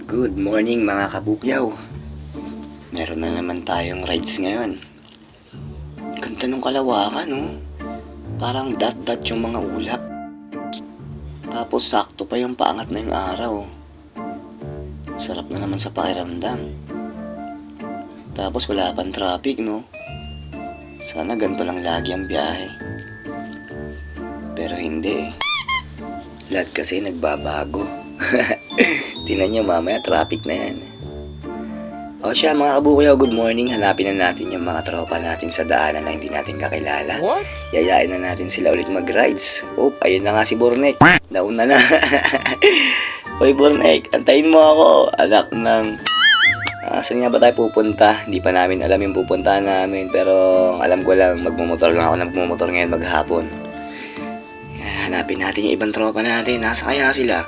Good morning mga kabukyaw. Meron na naman tayong rides ngayon. Ganda ng kalawakan, no? Parang dot-dot yung mga ulap. Tapos sakto pa yung paangat na yung araw. Sarap na naman sa pakiramdam. Tapos wala pang traffic, no? Sana ganito lang lagi ang biyahe. Pero hindi eh. Lahat kasi nagbabago. Tingnan nyo, mamaya traffic na yan. O siya mga kabukuyaw, good morning. Hanapin na natin yung mga tropa natin sa daanan na hindi natin kakilala. What? Yayain na natin sila ulit mag-rides. Oh, ayun na nga si Bornek. Nauna na. Hoy Bornek, antayin mo ako. Anak ng... saan nga ba tayo pupunta? Hindi pa namin alam yung pupuntahan namin. Pero alam ko lang, magmumotor lang ako ng magmumotor ngayon maghapon. Hanapin natin yung ibang tropa natin. Nasa kaya sila?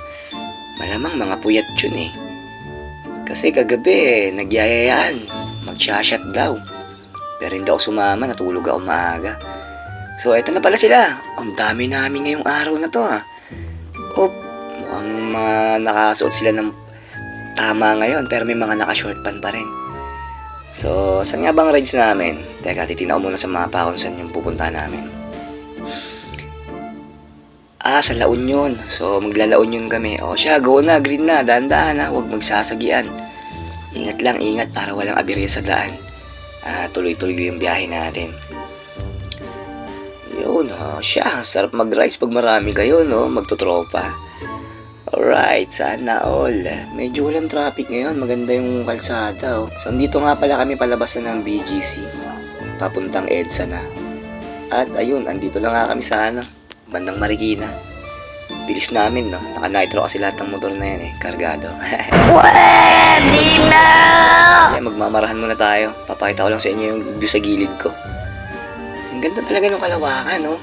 Malamang mga puyat yun eh. Kasi kagabi nagyayayaan. Magsha-shot daw. Pero hindi ako sumama, natulog ako maaga. So eto na pala sila. Ang dami namin ngayong araw na to ha. Oh, mukhang nakasuot sila ng tama ngayon. Pero may mga naka-short pan pa rin. So saan nga bang rides namin? Teka, titignan ko muna sa mapa kung saan yung pupunta namin. Sa La Union. So, magla-La Union kami. O siya, go na, green na, dahan-dahan ha. Huwag magsasagian. Ingat lang, ingat para walang aberya sa daan. Tuloy-tuloy yung biyahe natin. Yun, siya. Sarap mag-rides pag marami kayo, no? Magtutropa. Alright, sana all. Medyo walang traffic ngayon. Maganda yung kalsada, oh. So, dito nga pala kami palabas na ng BGC. Papuntang EDSA na. At ayun, andito lang nga kami sa bandang Marikina. Bilis namin, no? Naka-nitro kasi lahat ng motor na yan eh. Kargado. Pwede na! Kaya magmamarahan muna tayo. Papakita ko lang sa inyo yung view sa gilid ko. Ang ganda talaga ng kalawakan, no?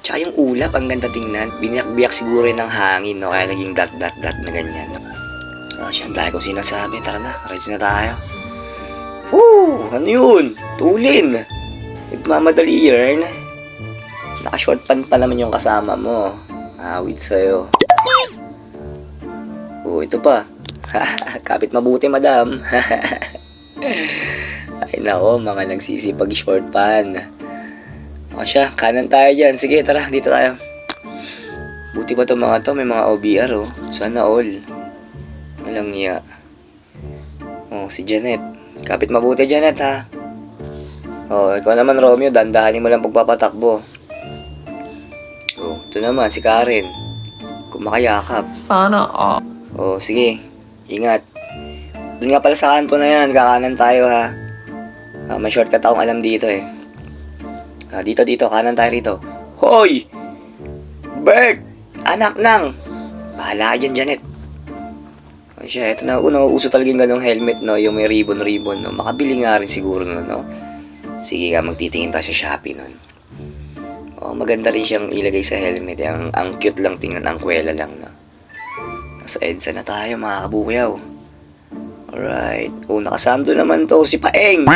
Tsaka yung ulap, ang ganda tingnan. Biniyak-biyak siguro yun ng hangin, no? Kaya naging dot-dot-dot na ganyan, no? Siya, ang dahil kong sinasabi. Tara na, rides na tayo. Woo! Ano yun? Tulin! Nagmamadali yarn. Naka-short pan pa naman yung kasama mo. Awit sa'yo. Ito pa. Kapit mabuti, madam. Ay nako, mga nagsisipag short pan. O siya, kanan tayo dyan. Sige, tara, dito tayo. Buti pa itong mga to, may mga OBR oh. Sana all. Walang iya. Si Janet. Kapit mabuti, Janet ha. Ikaw naman Romeo, dandahanin mo lang pagpapatakbo. Ito naman, si Karen. Kumakayakap. Sana all. Sige. Ingat. Doon nga pala sa kanto na yan. Kakanan tayo ha. May shortcut akong alam dito eh. Dito. Kanan tayo rito. Hoy! Bert! Anak nang! Bahala ka dyan, Janet. Siya, ito na. Uso talaga yung ganong helmet, no? Yung may ribbon, no? Makabili nga rin siguro, no? Sige nga, magtitingin tayo sa Shopee, no? Maganda rin siyang ilagay sa helmet. Ang cute lang tingnan, ang kwela lang, no? Nasa EDSA na tayo, mga kabukyaw. Alright. Nakasando naman to, si Paeng.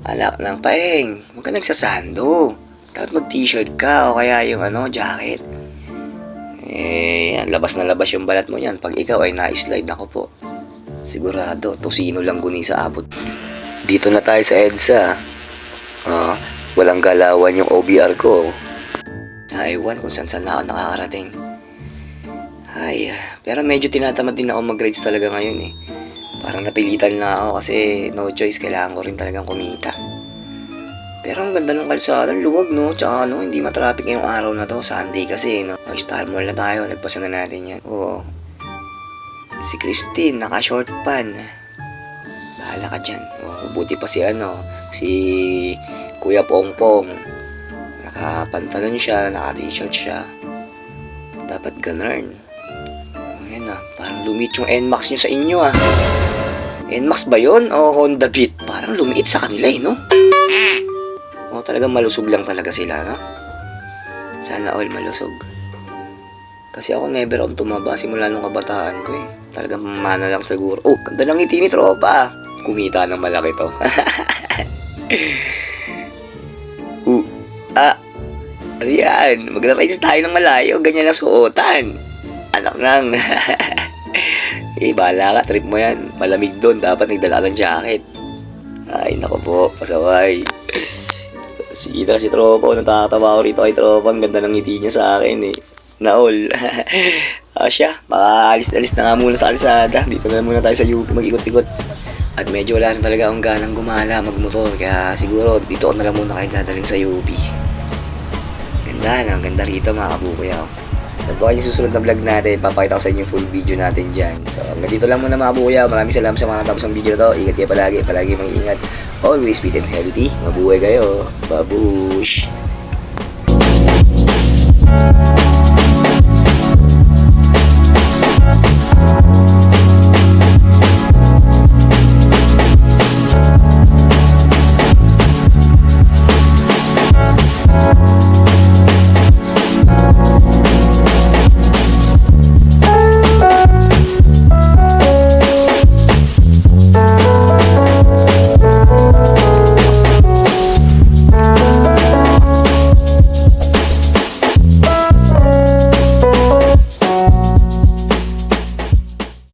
Alak ng Paeng. Huwag ka nagsasando. Dapat mag-t-shirt ka, o kaya yung jacket. Yan, labas na labas yung balat mo yan. Pag ikaw ay na-slide, ako po. Sigurado, tosino lang guni sa abot. Dito na tayo sa EDSA. Walang galawan yung OBR ko. Ewan kung saan na ako nakakarating. Pero medyo tinatamad din ako mag-rides talaga ngayon eh. Parang napilitan na ako kasi no choice, kailangan ko rin talagang kumita. Pero ang ganda ng kalsada, luwag no, tsaka hindi matraffic ngayong araw na to. Sunday kasi no. Star Mall na tayo, nagpasa na natin yan. Si Christine, naka-short pan. Bahala ka dyan. Buti pa si Kuya Pongpong. Naka-pantalon siya, naka-t-shirt siya. Dapat ganun. Ayan parang lumit yung NMAX nyo sa inyo NMAX ba yun? O Honda Beat? Parang lumiit sa kanila no? Talagang malusog lang talaga sila, no? Sana all malusog. Kasi ako never akong tumaba simula nung kabataan ko eh. Talagang mana lang siguro. Ganda ng ngiti ni tropa. Kumita ng malaki to. Ayan, magra-rides tayo ng malayo. Ganyan ang suotan. Anak nang. Eh, bahala ka, trip mo yan. Malamig doon, dapat nagdala ka ng jacket. Ay, nako po, pasaway. Sige na si Tropa, natatawa ko rito kay Tropa. Ang ganda ng ngiti niya sa akin eh. Naol. Siya, baka alis-alis na nga muna sa kalsada. Dito na muna tayo sa UP mag-ikot-ikot. At medyo wala na talaga akong ganang gumala magmotor. Kaya siguro dito ko na lang muna kayo dadalhin sa UP. Ganda na, ang ganda rito mga kabukuyaw. So baka yung susunod na vlog natin, papakita ko sa inyo yung full video natin dyan. So hanggang dito lang muna mga kabukuyaw. Maraming salamat sa mga natapos ng video na to. Ingat kayo palagi mag-ingat. Always fit and healthy. Mabuhay kayo. Babush!